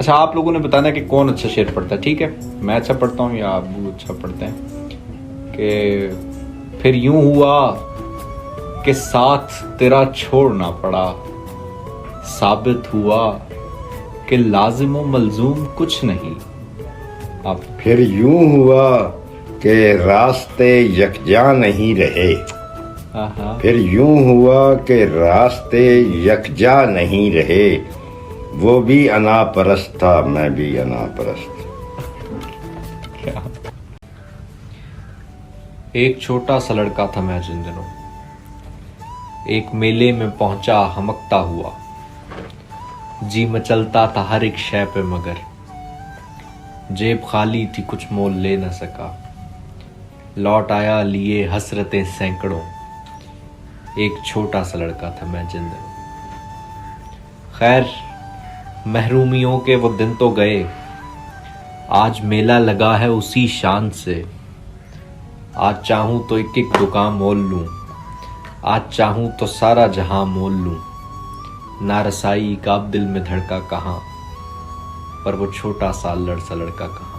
अच्छा, आप लोगों ने बताना कि कौन अच्छा शेर पढ़ता है, ठीक है? मैं अच्छा पढ़ता हूँ या अबू अच्छा पढ़ते हैं? कि फिर यूं हुआ कि साथ तेरा छोड़ना पड़ा, साबित हुआ कि लाजिम व मलजूम कुछ नहीं। आप फिर यूं हुआ कि रास्ते यकजा नहीं रहे। हाँ, फिर यूं हुआ कि रास्ते यकजा नहीं रहे, वो भी अना परस्त था, मैं भी अना परस्त। एक छोटा सा लड़का था मैं जिन दिनों, एक मेले में पहुंचा हमकता हुआ, जी मचलता था हर एक शय पे मगर जेब खाली थी कुछ मोल ले न सका। लौट आया लिए हसरतें सैकड़ों, एक छोटा सा लड़का था मैं जिन दिनों। खैर महरूमियों के वो दिन तो गए, आज मेला लगा है उसी शान से। आज चाहूं तो एक एक दुकान मोल लूं, आज चाहूं तो सारा जहां मोल लूं। नारसाई का अब दिल में धड़का कहाँ, पर वो छोटा सा लड़का कहाँ।